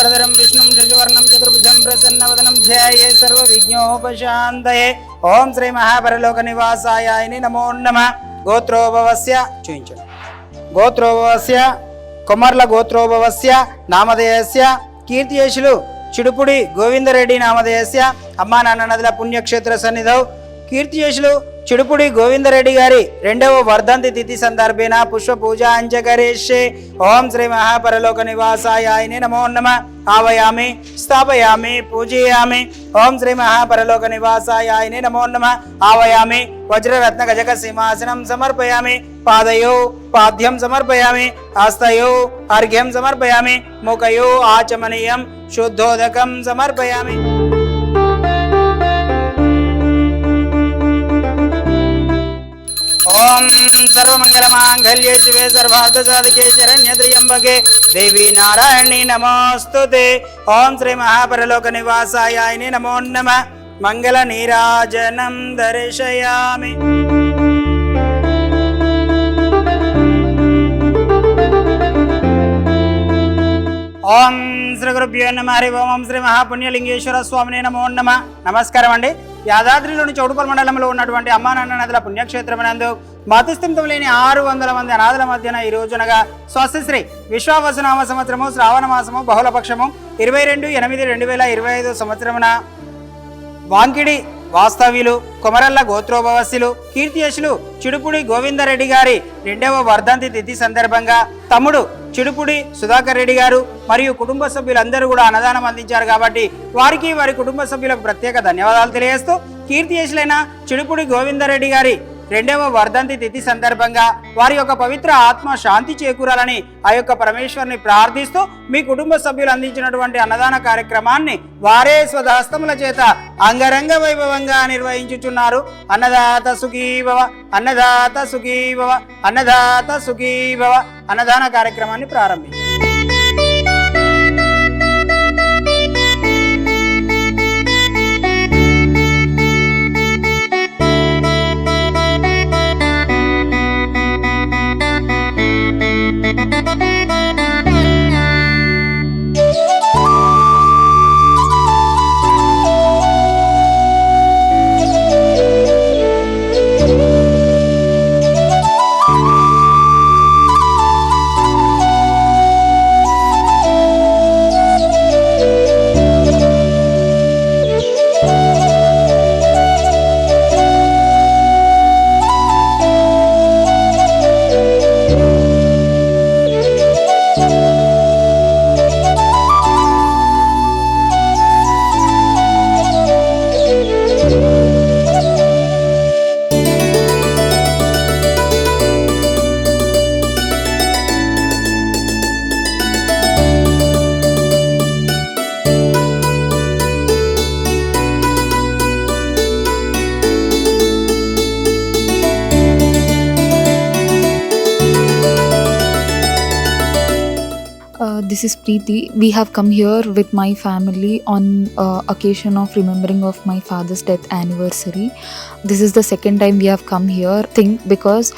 शुक्लांबरधरं विष्णुं शशिवर्णं चतुर्भुजं प्रसन्नवदनं ध्याये सर्वविघ्नोपशान्तये। ओम श्री महापरलोकनिवासाय नमो नमः। गोत्रोभवस्य చూయించండి గోత్రోభవस्य కొమర్ల గోత్రోభవस्य నామధేయస్య కీర్తియేషులు చిడుపుడి గోవిందరెడ్డి నామధేయస్య అమ్మా నాన్న నదుల పుణ్యక్షేత్ర సన్నిధౌ కీర్తియేషులు చిడుపుడి గోవిందరెడ్డి గారి రెండవ వర్ధంతి తిథి సందర్భేన పుష్ప పూజ అంజకరేష్యే। ఓం శ్రీ మహాపరలోక నివాసాయ నమో నమః। ఆవయామి స్థాపయామి పూజయామి। ఓం శ్రీ మహాపరలోక నివాసాయ నమో నమః। ఆవయామి వజ్రరత్న గజక సింహాసనం సమర్పయామి। పాదయో పాద్యం సమర్పయామి। హస్తయో అర్ఘ్యం సమర్పయామి। ముఖయో ఆచమనీయం శుద్ధోదకం సమర్పయామి। ओम सर्वमंगलमांगल्ये शिवे सर्वार्थसाधके शरण्ये त्र्यंबके देवी नारायणी नमोस्तुते। ओम श्री महापरलोक निवासाय नमो नमः। मंगल नीराजनं दर्शयामि। ओम श्री गुरुभ्यो नमः। हरि ओम శ్రీ మహాపుణ్యలింగేశ్వర స్వామినే నమో నమః। నమస్కారం అండి। యాదాద్రిలోని చౌటుపల్ మండలంలో ఉన్నటువంటి అమ్మా నాన్న నదుల పుణ్యక్షేత్రమునందు మతిస్థితం లేని 600 మంది అనాథల మధ్యన ఈ రోజునగా స్వస్తిశ్రీ విశ్వావసునామ సంవత్సరము శ్రావణ మాసము బహుళపక్షము 22/8/2025 సంవత్సరమున వాంకిడి వాస్తవ్యులు కొమరల్ల గోత్రోభవస్యులు కీర్తియశులు చిడుపుడి గోవిందరెడ్డి గారి రెండవ వర్ధంతి తిథి సందర్భంగా తమ్ముడు చిడుపుడి సుధాకర్ రెడ్డి గారు మరియు కుటుంబ సభ్యులందరూ కూడా అన్నదానం అందించారు కాబట్టి వారికి వారి కుటుంబ సభ్యులకు ప్రత్యేక ధన్యవాదాలు తెలియజేస్తూ కీర్తియశులైన చిడుపుడి గోవిందరెడ్డి గారి రెండవ వర్ధంతి తిథి సందర్భంగా వారి యొక్క పవిత్ర ఆత్మ శాంతి చేకూరాలని ఆ యొక్క పరమేశ్వరుని ప్రార్థిస్తూ మీ కుటుంబ సభ్యులు అందించినటువంటి అన్నదాన కార్యక్రమాన్ని వారే స్వహస్తముల చేత అంగరంగ వైభవంగా నిర్వహించుచున్నారు। అన్నదాత సుఖీభవ అన్నదాత సుఖీభవ అన్నదాత సుఖీభవ అన్నదాన కార్యక్రమాన్ని ప్రారంభించారు। This is Preeti. We have come here with my family on occasion of remembering of my father's death anniversary. This is the second time we have come here. Because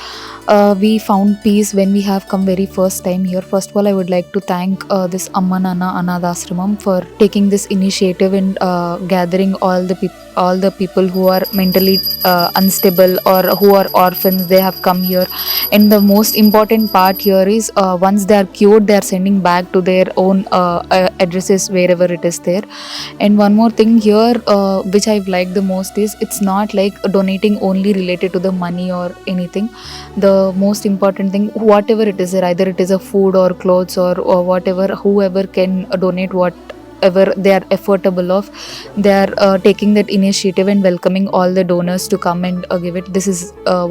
we found peace when we have come very first time here. First of all, I would like to thank this Amma Nana Anadhashramam for taking this initiative and gathering all the people who are mentally unstable or who are orphans. They have come here, and the most important part here is once they are cured, they are sending back to their own addresses wherever it is there. And one more thing here which I like the most is it's not like donating only related to the money or anything. The most important thing, whatever it is there, either it is a food or clothes or whatever, whoever can donate whatever they are affordable of, they are taking that initiative and welcoming all the donors to come and give it. This is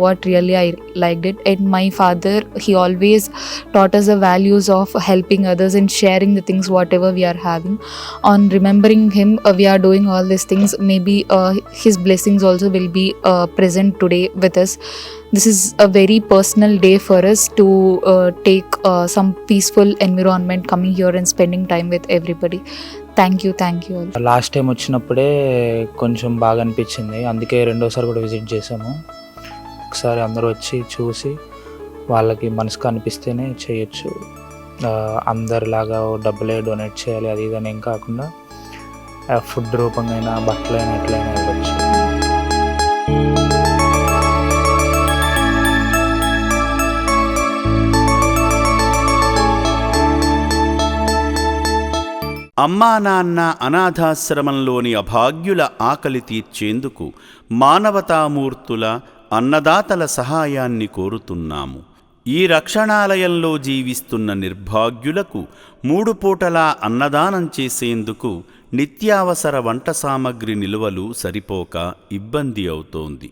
what really I liked it. And my father, he always taught us the values of helping others and sharing the things whatever we are having. On remembering him, we are doing all these things. Maybe his blessings also will be present today with us. This is a very personal day for us to take some peaceful environment, coming here and spending time with everybody. Thank you all. Last time వచ్చినప్పుడే కొంచెం బాగా అనిపించింది, అందుకే రెండోసారి కూడా visit చేసాము. ఒకసారి అందరూ వచ్చి చూసి వాళ్ళకి మనసుకు అనిపిస్తేనే చేయొచ్చు. అందరిలాగా డబ్బులే డొనేట్ చేయాలి అది ఇదని ఏం కాకుండా ఫుడ్ రూపంగా అయినా బట్టలైనా ఎట్లయినా ఇవ్వచ్చు. అమ్మా నాన్న అనాథాశ్రమంలోని అభాగ్యుల ఆకలి తీర్చేందుకు మానవతామూర్తుల అన్నదాతల సహాయాన్ని కోరుతున్నాము. ఈ రక్షణాలయంలో జీవిస్తున్న నిర్భాగ్యులకు 3 పూటలా అన్నదానం చేసేందుకు నిత్యావసర వంట సామగ్రి నిల్వలు సరిపోక ఇబ్బంది అవుతోంది.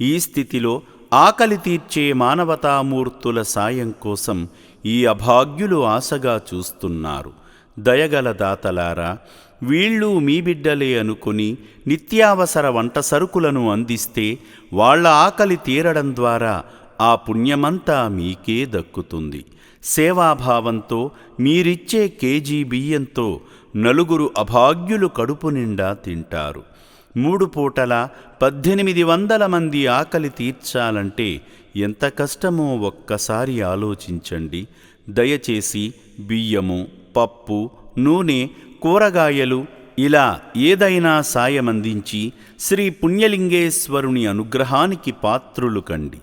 ఈ స్థితిలో ఆకలి తీర్చే మానవతామూర్తుల సాయం కోసం ఈ అభాగ్యులు ఆశగా చూస్తున్నారు. దయగల దాతలారా, వీళ్ళు మీ బిడ్డలే అనుకుని నిత్యావసర వంట సరుకులను అందిస్తే వాళ్ళ ఆకలి తీరడం ద్వారా ఆ పుణ్యమంతా మీకే దక్కుతుంది. సేవాభావంతో మీరిచ్చే కేజీ బియ్యంతో 4 అభాగ్యులు కడుపు నిండా తింటారు. 3 పూటల 1800 మంది ఆకలి తీర్చాలంటే ఎంత కష్టమో ఒక్కసారి ఆలోచించండి. దయచేసి బియ్యము, పప్పు, నూనె, కూరగాయలు ఇలా ఏదైనా సాయమందించి శ్రీ పుణ్యలింగేశ్వరుని అనుగ్రహానికి పాత్రులు కండి.